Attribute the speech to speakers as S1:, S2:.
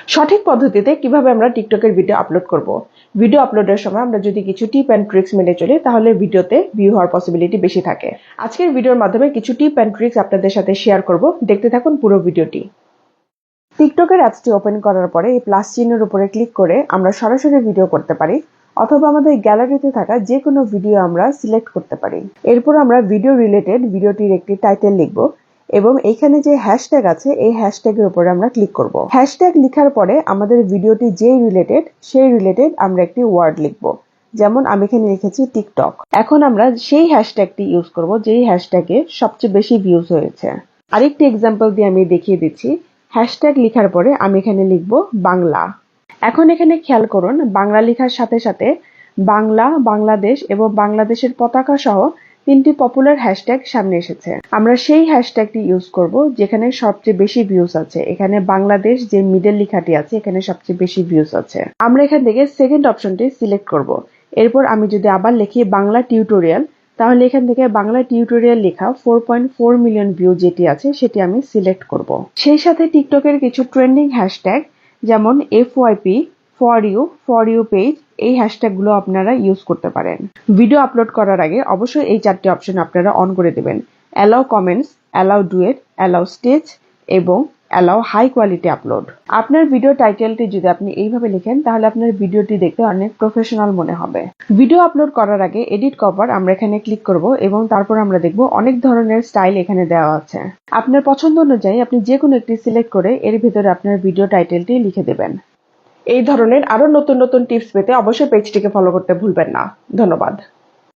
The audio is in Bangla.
S1: সঠিক পদ্ধতিতে কিভাবে আমরা টিকটকের ভিডিও আপলোড করব। ভিডিও আপলোডের সময় আমরা যদি কিছু টিপ অ্যান্ড ট্রিক্স মেনে চলি তাহলে ভিডিওতে ভিউ হওয়ার পসিবিলিটি বেশি থাকে। আজকের ভিডিওর মাধ্যমে কিছু টিপ অ্যান্ড ট্রিক্স আপনাদের সাথে শেয়ার করব, দেখতে থাকুন পুরো ভিডিওটি। টিকটকের অ্যাপসটি ওপেন করার পরে এই প্লাস চিহ্নের উপরে ক্লিক করে আমরা সরাসরি ভিডিও করতে পারি, অথবা আমাদের গ্যালারিতে থাকা যে কোনো ভিডিও আমরা সিলেক্ট করতে পারি। এরপর আমরা ভিডিও রিলেটেড ভিডিওটির একটি টাইটেল লিখব এবং এইখানে যে হ্যাশট্যাগ আছে এই হ্যাশট্যাগের উপরে আমরা ক্লিক করব। হ্যাশট্যাগ লেখার পরে আমাদের ভিডিওটি যেই রিলেটেড সেই রিলেটেড আমরা একটি ওয়ার্ড লিখব। যেমন আমি এখানে লিখেছি টিকটক। এখন আমরা সেই হ্যাশট্যাগটি ইউজ করব যেই হ্যাশট্যাগে সবচেয়ে বেশি ভিউজ হয়েছে। আরেকটি এক্সাম্পল দিয়ে আমি দেখিয়ে দিচ্ছি। হ্যাশট্যাগ লেখার পরে আমি এখানে লিখব বাংলা। এখন এখানে খেয়াল করুন, বাংলা লেখার সাথে সাথে বাংলা, বাংলাদেশ এবং বাংলাদেশের পতাকা সহ তিনটি পপুলার হ্যাশট্যাগ সামনে এসেছে। আমরা সেই হ্যাশট্যাগটি ইউজ করব যেখানে সবচেয়ে বেশি ভিউজ আছে। এখানে বাংলাদেশ যে মিডল লেখাটি আছে এখানে সবচেয়ে বেশি ভিউজ আছে। আমরা এখান থেকে সেকেন্ড অপশনটি সিলেক্ট করব। এরপর আমি যদি আবার লিখি বাংলা টিউটোরিয়াল, তাহলে এখান থেকে বাংলা টিউটোরিয়াল লেখা 4.4 মিলিয়ন ভিউ যেটি আছে সেটি আমি সিলেক্ট করব। সেই সাথে টিকটকের কিছু ট্রেন্ডিং হ্যাশট্যাগ যেমন FYP, ফর ইউ পেজ, এই হ্যাশট্যাগুলো আপনারা ইউজ করতে পারেন। ভিডিও আপলোড করার আগে অবশ্যই এই চারটি অপশন আপনারা অন করে দেবেন: allow comments, allow duet, allow stage এবং অ্যালাউ হাই কোয়ালিটি আপলোড। আপনার ভিডিও টাইটেলটি যদি আপনি এইভাবে লিখেন তাহলে আপনার ভিডিওটি দেখতে অনেক প্রফেশনাল মনে হবে। ভিডিও আপলোড করার আগে এডিট কভার আমরা এখানে ক্লিক করব এবং তারপর আমরা দেখব অনেক ধরনের স্টাইল এখানে দেওয়া আছে। আপনার পছন্দ অনুযায়ী আপনি যে কোনো একটি সিলেক্ট করে এর ভিতরে আপনার ভিডিও টাইটেলটি লিখে দেবেন। এই ধরনের আরো নতুন নতুন টিপস পেতে অবশ্যই পেজটিকে ফলো করতে ভুলবেন না। ধন্যবাদ।